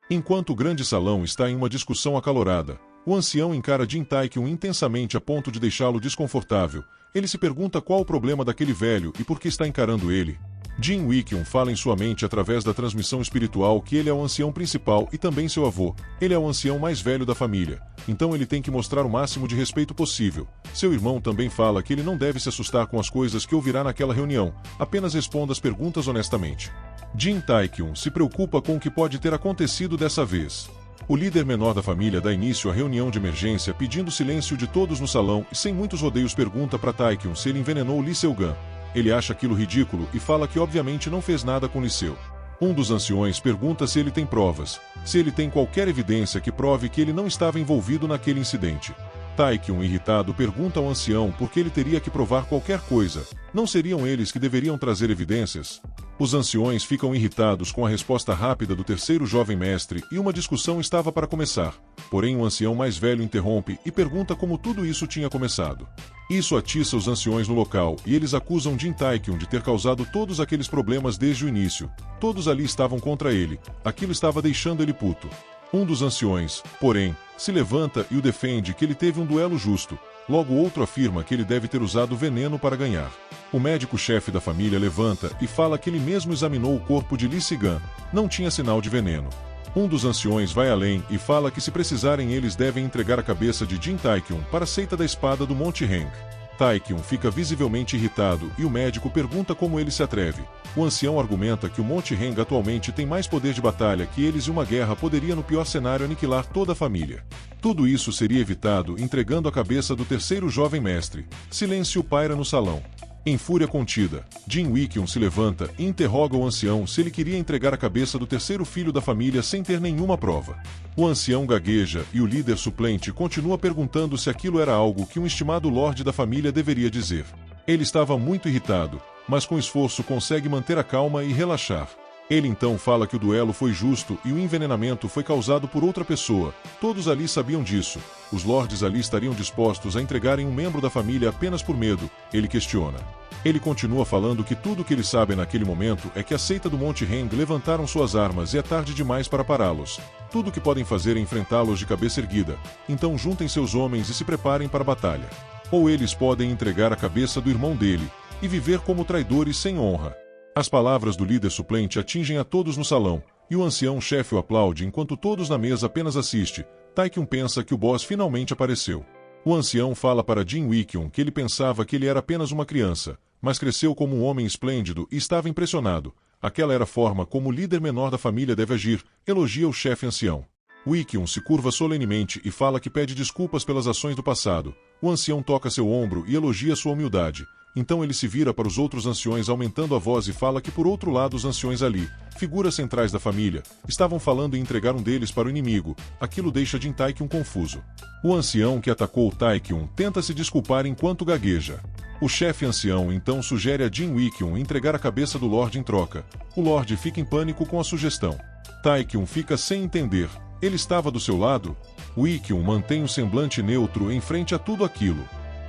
Enquanto o grande salão está em uma discussão acalorada, o ancião encara Jin Tae-kyun intensamente a ponto de deixá-lo desconfortável. Ele se pergunta qual o problema daquele velho e por que está encarando ele. Jin Woo-kyun fala em sua mente através da transmissão espiritual que ele é o ancião principal e também seu avô. Ele é o ancião mais velho da família, então ele tem que mostrar o máximo de respeito possível. Seu irmão também fala que ele não deve se assustar com as coisas que ouvirá naquela reunião, apenas responda as perguntas honestamente. Jin Tae-kyun se preocupa com o que pode ter acontecido dessa vez. O líder menor da família dá início à reunião de emergência pedindo silêncio de todos no salão e sem muitos rodeios pergunta para Tae-kyun se ele envenenou Lee Seo-gun. Ele acha aquilo ridículo e fala que obviamente não fez nada com Lee Seo. Um dos anciões pergunta se ele tem provas, se ele tem qualquer evidência que prove que ele não estava envolvido naquele incidente. Tae-kyun, irritado, pergunta ao ancião por que ele teria que provar qualquer coisa. Não seriam eles que deveriam trazer evidências? Os anciões ficam irritados com a resposta rápida do terceiro jovem mestre e uma discussão estava para começar. Porém, o ancião mais velho interrompe e pergunta como tudo isso tinha começado. Isso atiça os anciões no local e eles acusam Jin Tae-kyun de ter causado todos aqueles problemas desde o início. Todos ali estavam contra ele. Aquilo estava deixando ele puto. Um dos anciões, porém, se levanta e o defende que ele teve um duelo justo. Logo outro afirma que ele deve ter usado veneno para ganhar. O médico-chefe da família levanta e fala que ele mesmo examinou o corpo de Lee Seo-gun. Não tinha sinal de veneno. Um dos anciões vai além e fala que se precisarem eles devem entregar a cabeça de Jin Tae-kyun para a seita da espada do Monte Heng. Tae-kyun fica visivelmente irritado e o médico pergunta como ele se atreve. O ancião argumenta que o Monte Heng atualmente tem mais poder de batalha que eles e uma guerra poderia no pior cenário aniquilar toda a família. Tudo isso seria evitado entregando a cabeça do terceiro jovem mestre. Silêncio paira no salão. Em fúria contida, Jin Woo-kyun se levanta e interroga o ancião se ele queria entregar a cabeça do terceiro filho da família sem ter nenhuma prova. O ancião gagueja e o líder suplente continua perguntando se aquilo era algo que um estimado lorde da família deveria dizer. Ele estava muito irritado, mas com esforço consegue manter a calma e relaxar. Ele então fala que o duelo foi justo e o envenenamento foi causado por outra pessoa. Todos ali sabiam disso. Os lordes ali estariam dispostos a entregarem um membro da família apenas por medo. Ele questiona. Ele continua falando que tudo o que eles sabem naquele momento é que a seita do Monte Heng levantaram suas armas e é tarde demais para pará-los. Tudo o que podem fazer é enfrentá-los de cabeça erguida. Então juntem seus homens e se preparem para a batalha. Ou eles podem entregar a cabeça do irmão dele e viver como traidores sem honra. As palavras do líder suplente atingem a todos no salão, e o ancião chefe o aplaude enquanto todos na mesa apenas assistem. Tae-kyun pensa que o boss finalmente apareceu. O ancião fala para Jin Woo-kyun que ele pensava que ele era apenas uma criança, mas cresceu como um homem esplêndido e estava impressionado. Aquela era a forma como o líder menor da família deve agir, elogia o chefe ancião. Woo-kyun se curva solenemente e fala que pede desculpas pelas ações do passado. O ancião toca seu ombro e elogia sua humildade. Então ele se vira para os outros anciões aumentando a voz e fala que por outro lado os anciões ali, figuras centrais da família, estavam falando em entregar um deles para o inimigo. Aquilo deixa Jin Tae-kyun confuso. O ancião que atacou Tae-kyun tenta se desculpar enquanto gagueja. O chefe ancião então sugere a Jin Woo-kyun entregar a cabeça do Lorde em troca. O Lorde fica em pânico com a sugestão. Tae-kyun fica sem entender. Ele estava do seu lado? Woo-kyun mantém um semblante neutro em frente a tudo aquilo.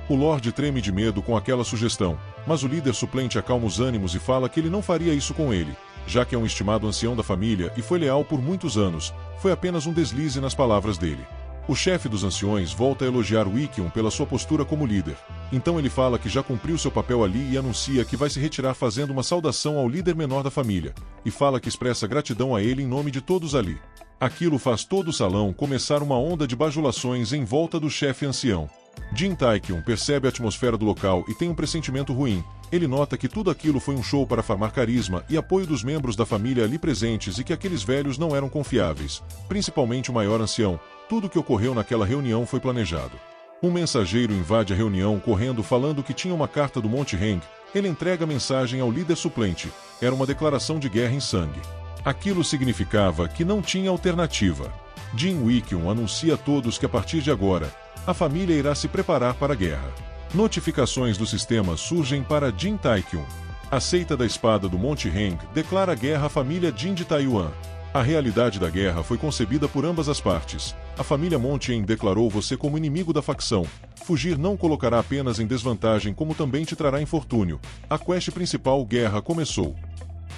O Lorde treme de medo com aquela sugestão, mas o líder suplente acalma os ânimos e fala que ele não faria isso com ele, já que é um estimado ancião da família e foi leal por muitos anos. Foi apenas um deslize nas palavras dele. O chefe dos anciões volta a elogiar Woo-kyun pela sua postura como líder. Então ele fala que já cumpriu seu papel ali e anuncia que vai se retirar fazendo uma saudação ao líder menor da família, e fala que expressa gratidão a ele em nome de todos ali. Aquilo faz todo o salão começar uma onda de bajulações em volta do chefe ancião. Jin Tae-kyun percebe a atmosfera do local e tem um pressentimento ruim. Ele nota que tudo aquilo foi um show para farmar carisma e apoio dos membros da família ali presentes e que aqueles velhos não eram confiáveis, principalmente o maior ancião. Tudo o que ocorreu naquela reunião foi planejado. Um mensageiro invade a reunião correndo falando que tinha uma carta do Monte Heng. Ele entrega a mensagem ao líder suplente. Era uma declaração de guerra em sangue. Aquilo significava que não tinha alternativa. Jin Woo-kyun anuncia a todos que a partir de agora, a família irá se preparar para a guerra. Notificações do sistema surgem para Jin Tae-kyun. A seita da espada do Monte Heng declara guerra à família Jin de Taiyuan. A realidade da guerra foi concebida por ambas as partes. A família Monte Heng declarou você como inimigo da facção. Fugir não colocará apenas em desvantagem como também te trará infortúnio. A quest principal Guerra começou.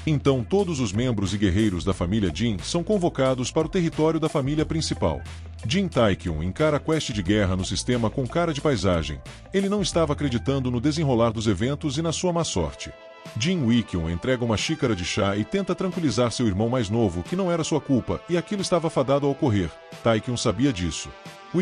Então todos os membros e guerreiros da família Jin são convocados para o território da família principal. Jin Taekyun encara a quest de guerra no sistema com cara de paisagem. Ele não estava acreditando no desenrolar dos eventos e na sua má sorte. Jin Wikyun entrega uma xícara de chá e tenta tranquilizar seu irmão mais novo que não era sua culpa e aquilo estava fadado a ocorrer. Taekyun sabia disso.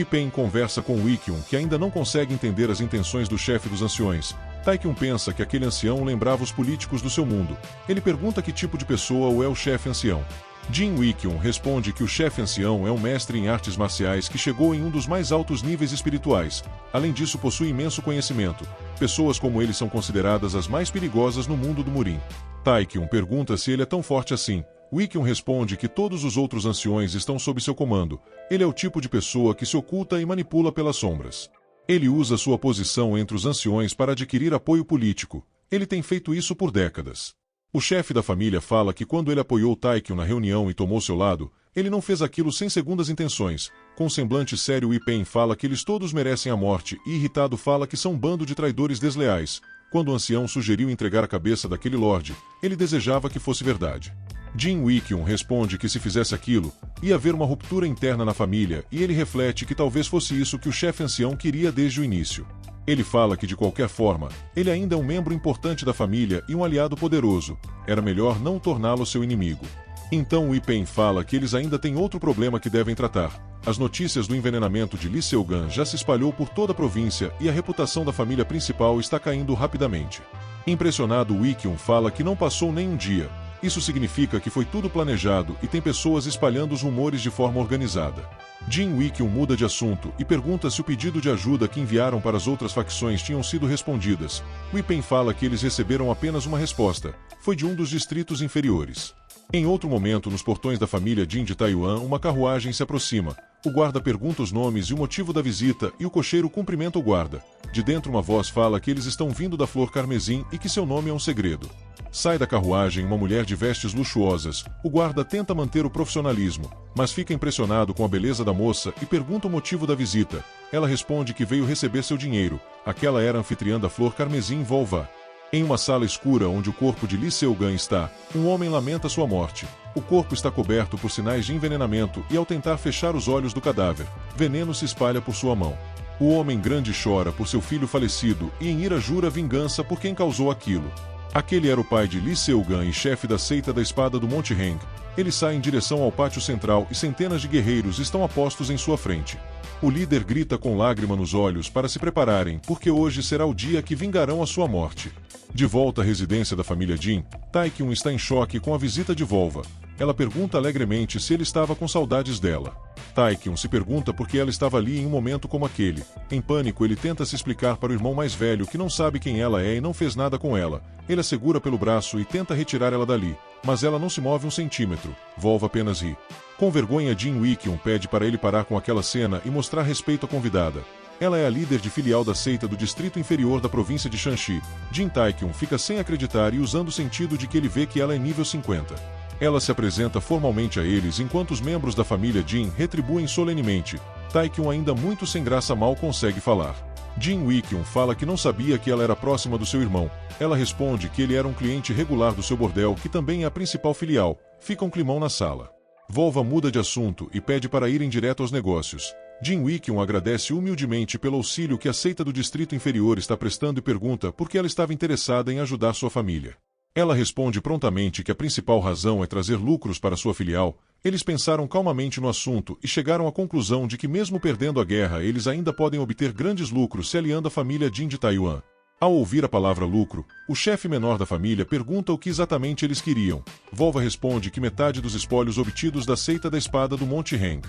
Pen conversa com Wikyun, que ainda não consegue entender as intenções do chefe dos anciões. Taekyun pensa que aquele ancião lembrava os políticos do seu mundo. Ele pergunta que tipo de pessoa é o chefe ancião. Jin Wikyun responde que o chefe ancião é um mestre em artes marciais que chegou em um dos mais altos níveis espirituais. Além disso, possui imenso conhecimento. Pessoas como ele são consideradas as mais perigosas no mundo do Murin. Taekyun pergunta se ele é tão forte assim. Wikyun responde que todos os outros anciões estão sob seu comando. Ele é o tipo de pessoa que se oculta e manipula pelas sombras. Ele usa sua posição entre os anciões para adquirir apoio político. Ele tem feito isso por décadas. O chefe da família fala que quando ele apoiou Taekyun na reunião e tomou seu lado, ele não fez aquilo sem segundas intenções. Com um semblante sério, Pen fala que eles todos merecem a morte e, irritado, fala que são um bando de traidores desleais. Quando o ancião sugeriu entregar a cabeça daquele lorde, ele desejava que fosse verdade. Jin Wikyun responde que se fizesse aquilo, ia haver uma ruptura interna na família e ele reflete que talvez fosse isso que o chefe ancião queria desde o início. Ele fala que de qualquer forma, ele ainda é um membro importante da família e um aliado poderoso. Era melhor não torná-lo seu inimigo. Então Pen fala que eles ainda têm outro problema que devem tratar. As notícias do envenenamento de Lee Seogan já se espalhou por toda a província e a reputação da família principal está caindo rapidamente. Impressionado, Wikyun fala que não passou nem um dia. Isso significa que foi tudo planejado e tem pessoas espalhando os rumores de forma organizada. Jin Wikyun muda de assunto e pergunta se o pedido de ajuda que enviaram para as outras facções tinham sido respondidas. Pen fala que eles receberam apenas uma resposta. Foi de um dos distritos inferiores. Em outro momento, nos portões da família Jin de Taiyuan, uma carruagem se aproxima. O guarda pergunta os nomes e o motivo da visita e o cocheiro cumprimenta o guarda. De dentro, uma voz fala que eles estão vindo da flor carmesim e que seu nome é um segredo. Sai da carruagem uma mulher de vestes luxuosas. O guarda tenta manter o profissionalismo, mas fica impressionado com a beleza da moça e pergunta o motivo da visita. Ela responde que veio receber seu dinheiro. Aquela era a anfitriã da flor carmesim Volva. Em uma sala escura onde o corpo de Lee Seogan está, um homem lamenta sua morte. O corpo está coberto por sinais de envenenamento e ao tentar fechar os olhos do cadáver, veneno se espalha por sua mão. O homem grande chora por seu filho falecido e em ira jura vingança por quem causou aquilo. Aquele era o pai de Lee Seogan e chefe da seita da espada do Monte Heng. Ele sai em direção ao pátio central e centenas de guerreiros estão apostos em sua frente. O líder grita com lágrima nos olhos para se prepararem, porque hoje será o dia que vingarão a sua morte. De volta à residência da família Jin, Taekyun está em choque com a visita de Volva. Ela pergunta alegremente se ele estava com saudades dela. Taekyun se pergunta por que ela estava ali em um momento como aquele. Em pânico, ele tenta se explicar para o irmão mais velho que não sabe quem ela é e não fez nada com ela. Ele a segura pelo braço e tenta retirar ela dali, mas ela não se move um centímetro. Volva apenas ri. Com vergonha, Jin Wikyun pede para ele parar com aquela cena e mostrar respeito à convidada. Ela é a líder de filial da seita do distrito inferior da província de Shanxi. Jin Taekyun fica sem acreditar e usando o sentido de que ele vê que ela é nível 50. Ela se apresenta formalmente a eles enquanto os membros da família Jin retribuem solenemente. Taekyun, ainda muito sem graça, mal consegue falar. Jin Wikyun fala que não sabia que ela era próxima do seu irmão. Ela responde que ele era um cliente regular do seu bordel, que também é a principal filial. Fica um climão na sala. Volva muda de assunto e pede para irem direto aos negócios. Jin Wikyun agradece humildemente pelo auxílio que a seita do distrito inferior está prestando e pergunta por que ela estava interessada em ajudar sua família. Ela responde prontamente que a principal razão é trazer lucros para sua filial. Eles pensaram calmamente no assunto e chegaram à conclusão de que mesmo perdendo a guerra, eles ainda podem obter grandes lucros se aliando à família Jin de Taiyuan. Ao ouvir a palavra lucro, o chefe menor da família pergunta o que exatamente eles queriam. Volva responde que metade dos espólios obtidos da seita da espada do Monte Heng.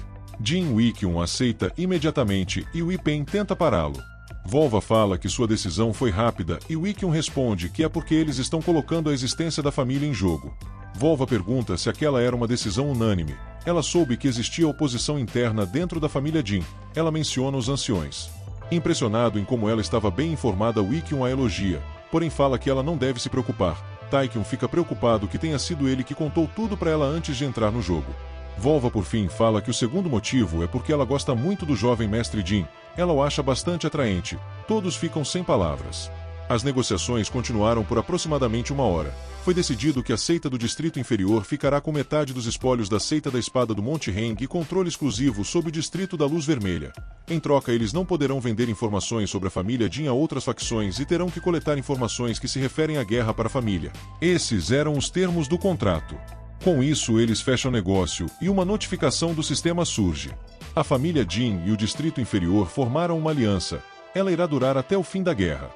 Jin Wikyun aceita imediatamente e Pen tenta pará-lo. Volva fala que sua decisão foi rápida e Wikyun responde que é porque eles estão colocando a existência da família em jogo. Volva pergunta se aquela era uma decisão unânime. Ela soube que existia oposição interna dentro da família Jin. Ela menciona os anciões. Impressionado em como ela estava bem informada, Wikyun a elogia, porém fala que ela não deve se preocupar. Taekyun fica preocupado que tenha sido ele que contou tudo para ela antes de entrar no jogo. Volva por fim fala que o segundo motivo é porque ela gosta muito do jovem mestre Jin. Ela o acha bastante atraente. Todos ficam sem palavras. As negociações continuaram por aproximadamente 1 hora. Foi Foi decidido que a seita do Distrito Inferior ficará com metade dos espólios da seita da Espada do Monte Heng e controle exclusivo sobre o Distrito da Luz Vermelha. Em troca, eles não poderão vender informações sobre a família Jin a outras facções e terão que coletar informações que se referem à guerra para a família. Esses eram os termos do contrato. Com isso, eles fecham negócio e uma notificação do sistema surge. A família Jin e o Distrito Inferior formaram uma aliança. Ela irá durar até o fim da guerra.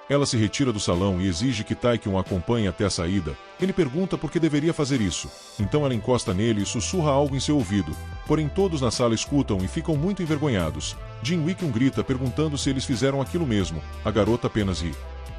Ela se retira do salão e exige que Taekyun a acompanhe até a saída. Ele pergunta por que deveria fazer isso. Então ela encosta nele e sussurra algo em seu ouvido. Porém todos na sala escutam e ficam muito envergonhados. Jin Wikyun grita perguntando se eles fizeram aquilo mesmo. A garota apenas ri.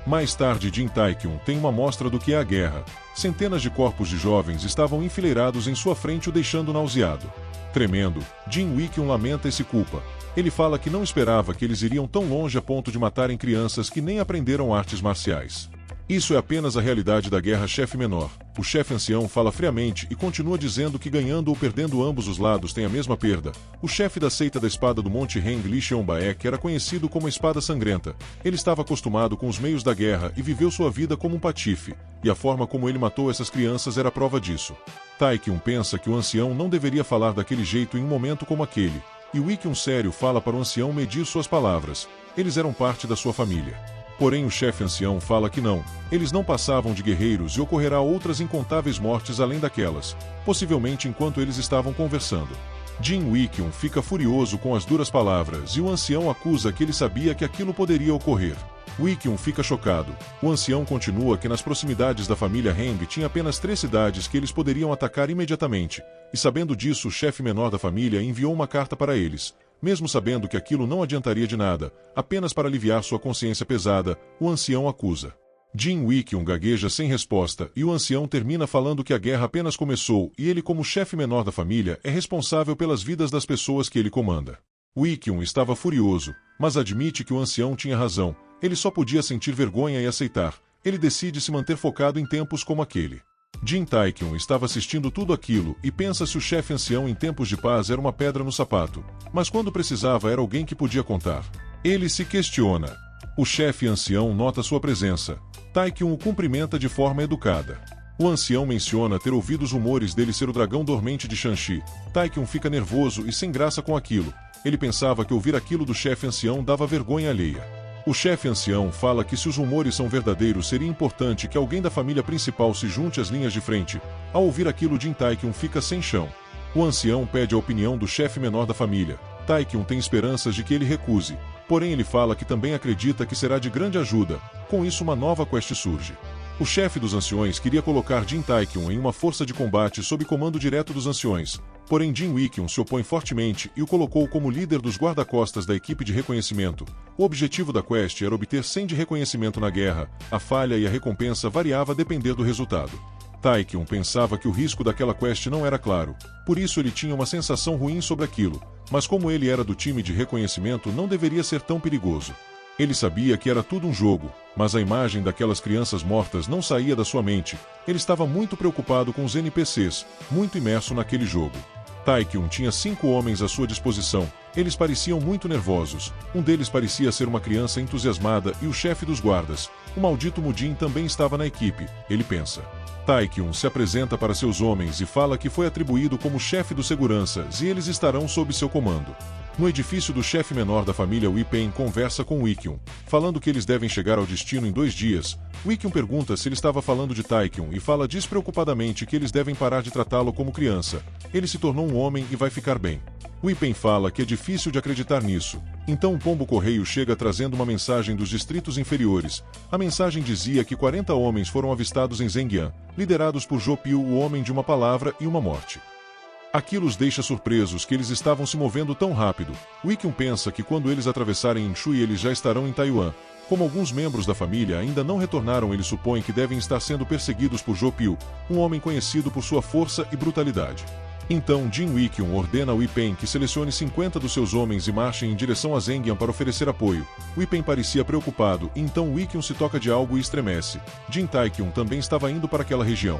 Mais tarde, Jin Taekyun tem uma mostra do que é a guerra. Centenas de corpos de jovens estavam enfileirados em sua frente, o deixando nauseado. Tremendo, Jin Wikyun lamenta e se culpa. Ele fala que não esperava que eles iriam tão longe a ponto de matarem crianças que nem aprenderam artes marciais. Isso é apenas a realidade da guerra chefe menor. O chefe ancião fala friamente e continua dizendo que ganhando ou perdendo ambos os lados tem a mesma perda. O chefe da seita da Espada do Monte Heng, Li Xiongbaek, era conhecido como a Espada Sangrenta. Ele estava acostumado com os meios da guerra e viveu sua vida como um patife, e a forma como ele matou essas crianças era prova disso. Taekyun pensa que o ancião não deveria falar daquele jeito em um momento como aquele, e Wikyun sério fala para o ancião medir suas palavras. Eles eram parte da sua família. Porém o chefe ancião fala que não, eles não passavam de guerreiros e ocorrerá outras incontáveis mortes além daquelas, possivelmente enquanto eles estavam conversando. Jin Wikyun fica furioso com as duras palavras e o ancião acusa que ele sabia que aquilo poderia ocorrer. Wikyun fica chocado. O ancião continua que nas proximidades da família Heng tinha apenas 3 cidades que eles poderiam atacar imediatamente, e sabendo disso o chefe menor da família enviou uma carta para eles. Mesmo sabendo que aquilo não adiantaria de nada, apenas para aliviar sua consciência pesada, o ancião acusa. Jin Wikyun gagueja sem resposta e o ancião termina falando que a guerra apenas começou e ele, como chefe menor da família, é responsável pelas vidas das pessoas que ele comanda. Wikyun estava furioso, mas admite que o ancião tinha razão. Ele só podia sentir vergonha e aceitar. Ele decide se manter focado em tempos como aquele. Jin Taekyun estava assistindo tudo aquilo e pensa se o chefe ancião em tempos de paz era uma pedra no sapato, mas quando precisava era alguém que podia contar. Ele se questiona. O chefe ancião nota sua presença. Taekyun o cumprimenta de forma educada. O ancião menciona ter ouvido os rumores dele ser o dragão dormente de Shanxi. Taekyun fica nervoso e sem graça com aquilo. Ele pensava que ouvir aquilo do chefe ancião dava vergonha alheia. O chefe ancião fala que se os rumores são verdadeiros seria importante que alguém da família principal se junte às linhas de frente. Ao ouvir aquilo, Jin Taekyun fica sem chão. O ancião pede a opinião do chefe menor da família. Taekyun tem esperanças de que ele recuse, porém ele fala que também acredita que será de grande ajuda. Com isso, uma nova quest surge. O chefe dos anciões queria colocar Jin Taekyun em uma força de combate sob comando direto dos anciões, porém Jin Wikyun se opõe fortemente e o colocou como líder dos guarda-costas da equipe de reconhecimento. O objetivo da quest era obter 100 de reconhecimento na guerra. A falha e a recompensa variava a depender do resultado. Taekyun pensava que o risco daquela quest não era claro, por isso ele tinha uma sensação ruim sobre aquilo, mas como ele era do time de reconhecimento não deveria ser tão perigoso. Ele sabia que era tudo um jogo, mas a imagem daquelas crianças mortas não saía da sua mente. Ele estava muito preocupado com os NPCs, muito imerso naquele jogo. Taekyun tinha 5 homens à sua disposição. Eles pareciam muito nervosos. Um deles parecia ser uma criança entusiasmada e o chefe dos guardas. O maldito Mudin também estava na equipe, ele pensa. Taekyun se apresenta para seus homens e fala que foi atribuído como chefe dos seguranças e eles estarão sob seu comando. No edifício do chefe menor da família, Wipen conversa com Wikyun, falando que eles devem chegar ao destino em 2 dias. Wikyun pergunta se ele estava falando de Taekyun e fala despreocupadamente que eles devem parar de tratá-lo como criança. Ele se tornou um homem e vai ficar bem. Wipen fala que é difícil de acreditar nisso. Então um pombo-correio chega trazendo uma mensagem dos distritos inferiores. A mensagem dizia que 40 homens foram avistados em Zhengyan, liderados por Jopiu, o homem de uma palavra e uma morte. Aquilo os deixa surpresos que eles estavam se movendo tão rápido. Wikyun pensa que quando eles atravessarem Inshui eles já estarão em Taiwan. Como alguns membros da família ainda não retornaram, ele supõe que devem estar sendo perseguidos por Jopiu, um homem conhecido por sua força e brutalidade. Então Jin Wikyun ordena a Wipen que selecione 50 dos seus homens e marchem em direção a Zhengyan para oferecer apoio. Wipen parecia preocupado, então Wikyun se toca de algo e estremece. Jin Taekyun também estava indo para aquela região.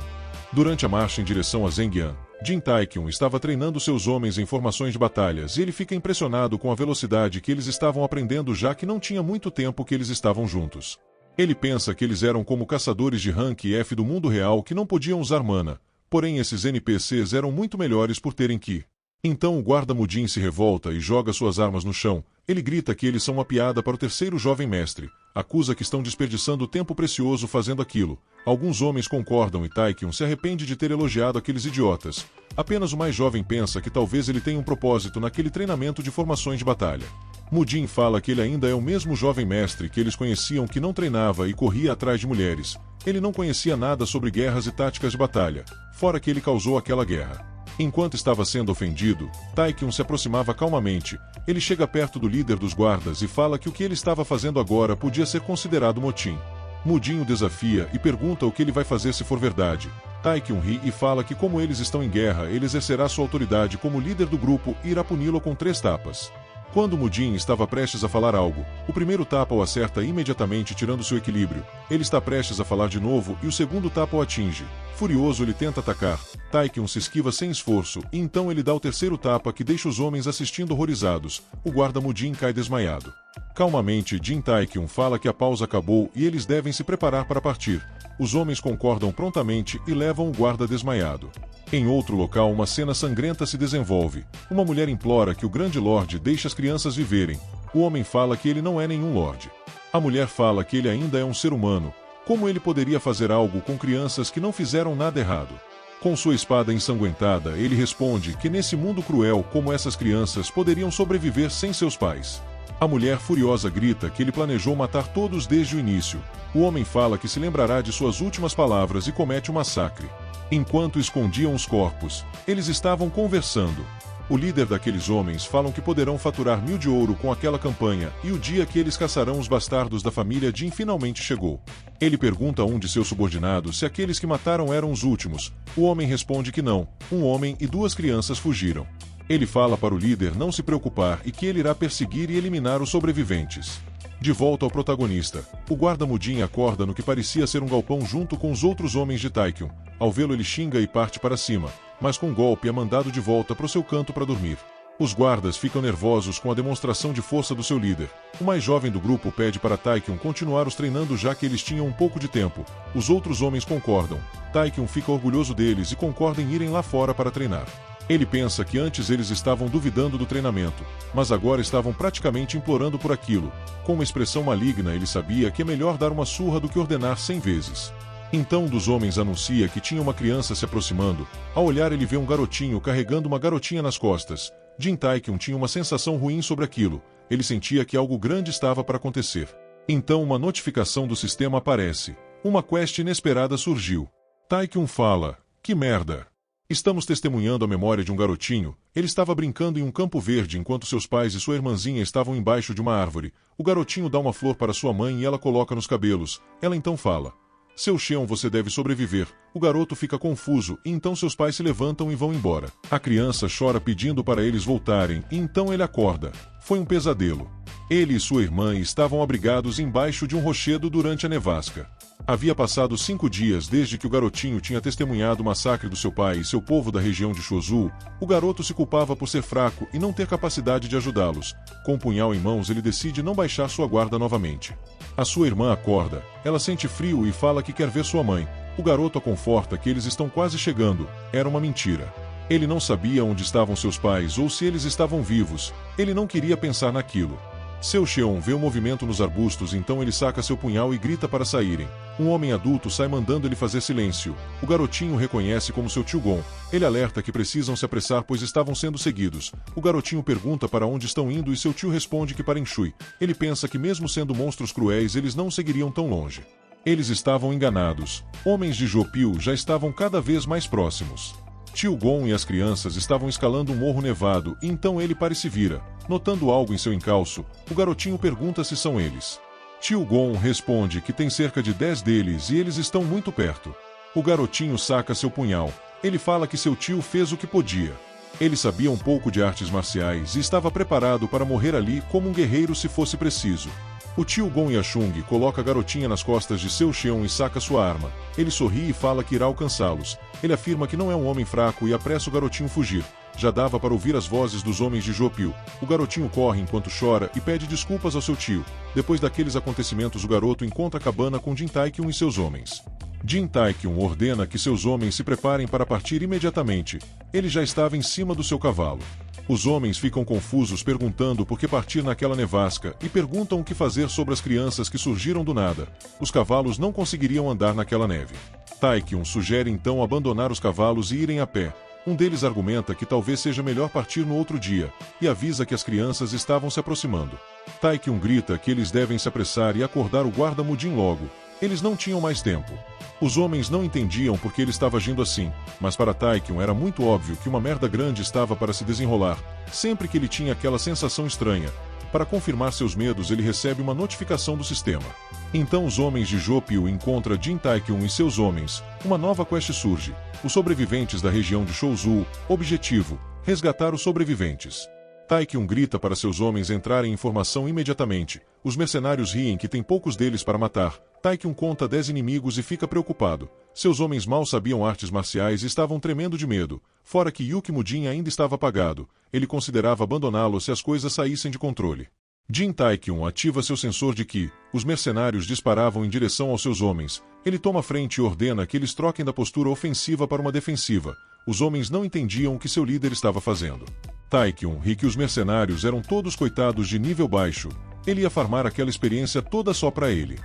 Durante a marcha em direção a Zhengyan, Jin Taekyun estava treinando seus homens em formações de batalhas e ele fica impressionado com a velocidade que eles estavam aprendendo, já que não tinha muito tempo que eles estavam juntos. Ele pensa que eles eram como caçadores de rank F do mundo real que não podiam usar mana, porém esses NPCs eram muito melhores por terem ki. Então o guarda Mudin se revolta e joga suas armas no chão. Ele grita que eles são uma piada para o terceiro jovem mestre, acusa que estão desperdiçando tempo precioso fazendo aquilo. Alguns homens concordam e Taikyun se arrepende de ter elogiado aqueles idiotas. Apenas o mais jovem pensa que talvez ele tenha um propósito naquele treinamento de formações de batalha. Mudin fala que ele ainda é o mesmo jovem mestre que eles conheciam que não treinava e corria atrás de mulheres. Ele não conhecia nada sobre guerras e táticas de batalha, fora que ele causou aquela guerra. Enquanto estava sendo ofendido, Taikyun se aproximava calmamente. Ele chega perto do líder dos guardas e fala que o que ele estava fazendo agora podia ser considerado motim. Mudin o desafia e pergunta o que ele vai fazer se for verdade. Taikyun ri e fala que como eles estão em guerra, ele exercerá sua autoridade como líder do grupo e irá puni-lo com 3 tapas. Quando Mudin estava prestes a falar algo, o primeiro tapa o acerta imediatamente tirando seu equilíbrio. Ele está prestes a falar de novo e o segundo tapa o atinge. Furioso ele tenta atacar. Taikyun se esquiva sem esforço e então ele dá o terceiro tapa que deixa os homens assistindo horrorizados. O guarda Mudin cai desmaiado. Calmamente, Jin Taikyun fala que a pausa acabou e eles devem se preparar para partir. Os homens concordam prontamente e levam o guarda desmaiado. Em outro local, uma cena sangrenta se desenvolve. Uma mulher implora que o grande Lorde deixe as crianças viverem. O homem fala que ele não é nenhum Lorde. A mulher fala que ele ainda é um ser humano. Como ele poderia fazer algo com crianças que não fizeram nada errado? Com sua espada ensanguentada, ele responde que nesse mundo cruel como essas crianças poderiam sobreviver sem seus pais. A mulher furiosa grita que ele planejou matar todos desde o início. O homem fala que se lembrará de suas últimas palavras e comete um massacre. Enquanto escondiam os corpos, eles estavam conversando. O líder daqueles homens falam que poderão faturar 1000 de ouro com aquela campanha e o dia que eles caçarão os bastardos da família Jin finalmente chegou. Ele pergunta a um de seus subordinados se aqueles que mataram eram os últimos. O homem responde que não. Um homem e 2 crianças fugiram. Ele fala para o líder não se preocupar e que ele irá perseguir e eliminar os sobreviventes. De volta ao protagonista, o guarda Mudin acorda no que parecia ser um galpão junto com os outros homens de Taikyun. Ao vê-lo ele xinga e parte para cima, mas com um golpe é mandado de volta para o seu canto para dormir. Os guardas ficam nervosos com a demonstração de força do seu líder. O mais jovem do grupo pede para Taikyun continuar os treinando já que eles tinham um pouco de tempo. Os outros homens concordam. Taikyun fica orgulhoso deles e concorda em irem lá fora para treinar. Ele pensa que antes eles estavam duvidando do treinamento, mas agora estavam praticamente implorando por aquilo. Com uma expressão maligna ele sabia que é melhor dar uma surra do que ordenar 100 vezes. Então um dos homens anuncia que tinha uma criança se aproximando. Ao olhar ele vê um garotinho carregando uma garotinha nas costas. Jin Taikyun tinha uma sensação ruim sobre aquilo. Ele sentia que algo grande estava para acontecer. Então uma notificação do sistema aparece. Uma quest inesperada surgiu. Taikyun fala: "Que merda! Estamos testemunhando a memória de um garotinho. Ele estava brincando em um campo verde enquanto seus pais e sua irmãzinha estavam embaixo de uma árvore. O garotinho dá uma flor para sua mãe e ela coloca nos cabelos. Ela então fala: Seu Xion, você deve sobreviver. O garoto fica confuso e então seus pais se levantam e vão embora. A criança chora pedindo para eles voltarem e então ele acorda. Foi um pesadelo. Ele e sua irmã estavam abrigados embaixo de um rochedo durante a nevasca. Havia passado 5 dias desde que o garotinho tinha testemunhado o massacre do seu pai e seu povo da região de Shozhou. O garoto se culpava por ser fraco e não ter capacidade de ajudá-los. Com o punhal em mãos, ele decide não baixar sua guarda novamente. A sua irmã acorda. Ela sente frio e fala que quer ver sua mãe. O garoto a conforta que eles estão quase chegando. Era uma mentira. Ele não sabia onde estavam seus pais ou se eles estavam vivos. Ele não queria pensar naquilo. Seu Xion vê o movimento nos arbustos, então ele saca seu punhal e grita para saírem. Um homem adulto sai mandando ele fazer silêncio. O garotinho o reconhece como seu tio Gon. Ele alerta que precisam se apressar pois estavam sendo seguidos. O garotinho pergunta para onde estão indo e seu tio responde que para Enshui. Ele pensa que mesmo sendo monstros cruéis eles não seguiriam tão longe. Eles estavam enganados. Homens de Jopil já estavam cada vez mais próximos. Tio Gon e as crianças estavam escalando um morro nevado e então ele para e se vira. Notando algo em seu encalço, o garotinho pergunta se são eles. Tio Gon responde que tem cerca de 10 deles e eles estão muito perto. O garotinho saca seu punhal. Ele fala que seu tio fez o que podia. Ele sabia um pouco de artes marciais e estava preparado para morrer ali como um guerreiro se fosse preciso. O tio Gon Yashung coloca a garotinha nas costas de seu Cheon e saca sua arma. Ele sorri e fala que irá alcançá-los. Ele afirma que não é um homem fraco e apressa o garotinho fugir. Já dava para ouvir as vozes dos homens de Jopio. O garotinho corre enquanto chora e pede desculpas ao seu tio. Depois daqueles acontecimentos, o garoto encontra a cabana com Jin Taekyun e seus homens. Jin Taekyun ordena que seus homens se preparem para partir imediatamente. Ele já estava em cima do seu cavalo. Os homens ficam confusos perguntando por que partir naquela nevasca e perguntam o que fazer sobre as crianças que surgiram do nada. Os cavalos não conseguiriam andar naquela neve. Taekyun sugere então abandonar os cavalos e irem a pé. Um deles argumenta que talvez seja melhor partir no outro dia, e avisa que as crianças estavam se aproximando. Taekyun grita que eles devem se apressar e acordar o guarda Mudin logo. Eles não tinham mais tempo. Os homens não entendiam por que ele estava agindo assim, mas para Taekyun era muito óbvio que uma merda grande estava para se desenrolar, sempre que ele tinha aquela sensação estranha. Para confirmar seus medos, ele recebe uma notificação do sistema. Então os homens de Jopio encontram Jin Taekyun e seus homens. Uma nova quest surge. Os sobreviventes da região de Chouzhou. Objetivo: resgatar os sobreviventes. Taekyun grita para seus homens entrarem em formação imediatamente. Os mercenários riem que tem poucos deles para matar. Taekyun conta 10 inimigos e fica preocupado. Seus homens mal sabiam artes marciais e estavam tremendo de medo. Fora que Yuki Mudin ainda estava apagado. Ele considerava abandoná-lo se as coisas saíssem de controle. Jin Taekyun ativa seu sensor de ki. Os mercenários disparavam em direção aos seus homens. Ele toma frente e ordena que eles troquem da postura ofensiva para uma defensiva. Os homens não entendiam o que seu líder estava fazendo. Taekyun ri que os mercenários eram todos coitados de nível baixo. Ele ia farmar aquela experiência toda só para ele.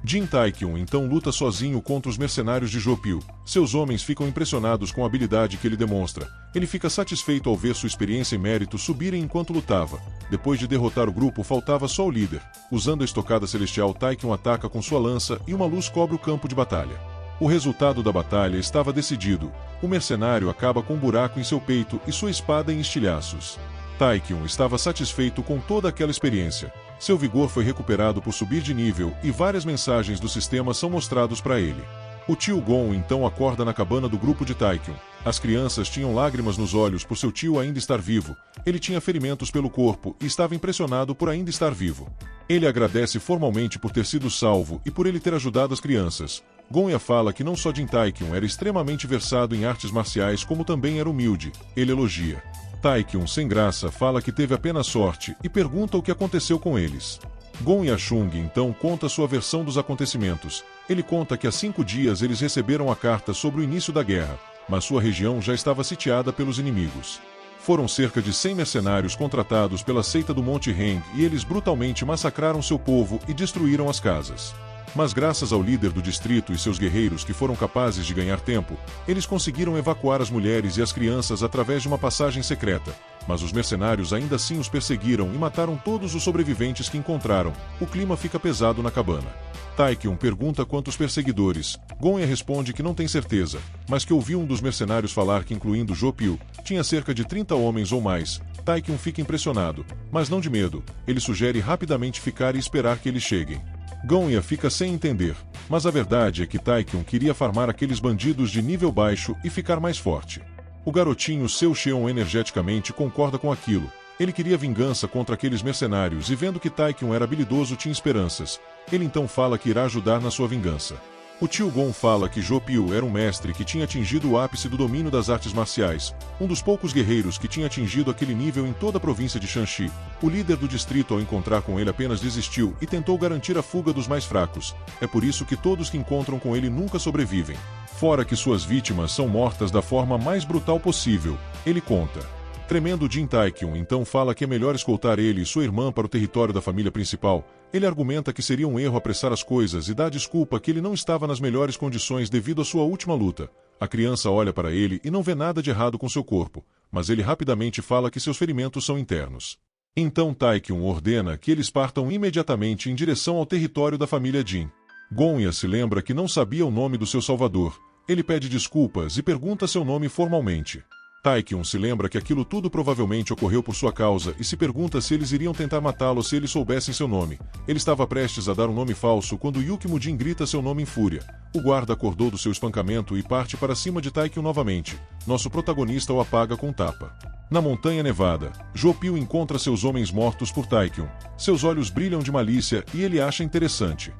Jin Taekyun então luta sozinho contra os mercenários de Jopio. Seus homens ficam impressionados com a habilidade que ele demonstra. Ele fica satisfeito ao ver sua experiência e mérito subirem enquanto lutava. Depois de derrotar o grupo, faltava só o líder. Usando a estocada celestial, Taekyun ataca com sua lança e uma luz cobre o campo de batalha. O resultado da batalha estava decidido. O mercenário acaba com um buraco em seu peito e sua espada em estilhaços. Taekyun estava satisfeito com toda aquela experiência. Seu vigor foi recuperado por subir de nível e várias mensagens do sistema são mostrados para ele. O tio Gon então acorda na cabana do grupo de Taekyun. As crianças tinham lágrimas nos olhos por seu tio ainda estar vivo. Ele tinha ferimentos pelo corpo e estava impressionado por ainda estar vivo. Ele agradece formalmente por ter sido salvo e por ele ter ajudado as crianças. Gonya fala que não só Jin Taekyun era extremamente versado em artes marciais como também era humilde. Ele elogia. Taekyun, sem graça, fala que teve apenas sorte e pergunta o que aconteceu com eles. Gon Yashung então conta sua versão dos acontecimentos. Ele conta que há 5 dias eles receberam a carta sobre o início da guerra, mas sua região já estava sitiada pelos inimigos. Foram cerca de 100 mercenários contratados pela seita do Monte Heng e eles brutalmente massacraram seu povo e destruíram as casas. Mas graças ao líder do distrito e seus guerreiros que foram capazes de ganhar tempo, eles conseguiram evacuar as mulheres e as crianças através de uma passagem secreta. Mas os mercenários ainda assim os perseguiram e mataram todos os sobreviventes que encontraram. O clima fica pesado na cabana. Taekyun pergunta quantos perseguidores. Gonya responde que não tem certeza, mas que ouviu um dos mercenários falar que, incluindo Jopio, tinha cerca de 30 homens ou mais. Taekyun fica impressionado, mas não de medo. Ele sugere rapidamente ficar e esperar que eles cheguem. Gonya fica sem entender, mas a verdade é que Taekyun queria farmar aqueles bandidos de nível baixo e ficar mais forte. O garotinho Seu Cheon energeticamente concorda com aquilo. Ele queria vingança contra aqueles mercenários e vendo que Taekyun era habilidoso tinha esperanças. Ele então fala que irá ajudar na sua vingança. O tio Gon fala que Jopio era um mestre que tinha atingido o ápice do domínio das artes marciais, um dos poucos guerreiros que tinha atingido aquele nível em toda a província de Shanxi. O líder do distrito, ao encontrar com ele, apenas desistiu e tentou garantir a fuga dos mais fracos. É por isso que todos que encontram com ele nunca sobrevivem. Fora que suas vítimas são mortas da forma mais brutal possível, ele conta. Tremendo Jin Taekyun então fala que é melhor escoltar ele e sua irmã para o território da família principal. Ele argumenta que seria um erro apressar as coisas e dá desculpa que ele não estava nas melhores condições devido à sua última luta. A criança olha para ele e não vê nada de errado com seu corpo, mas ele rapidamente fala que seus ferimentos são internos. Então Taekyun ordena que eles partam imediatamente em direção ao território da família Jin. Gonya se lembra que não sabia o nome do seu salvador. Ele pede desculpas e pergunta seu nome formalmente. Taekyun se lembra que aquilo tudo provavelmente ocorreu por sua causa e se pergunta se eles iriam tentar matá-lo se eles soubessem seu nome. Ele estava prestes a dar um nome falso quando Yuki Mujin grita seu nome em fúria. O guarda acordou do seu espancamento e parte para cima de Taekyun novamente. Nosso protagonista o apaga com um tapa. Na Montanha Nevada, Jo-pil encontra seus homens mortos por Taekyun. Seus olhos brilham de malícia e ele acha interessante.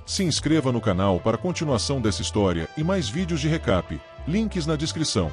Se inscreva no canal para a continuação dessa história e mais vídeos de recap. Links na descrição.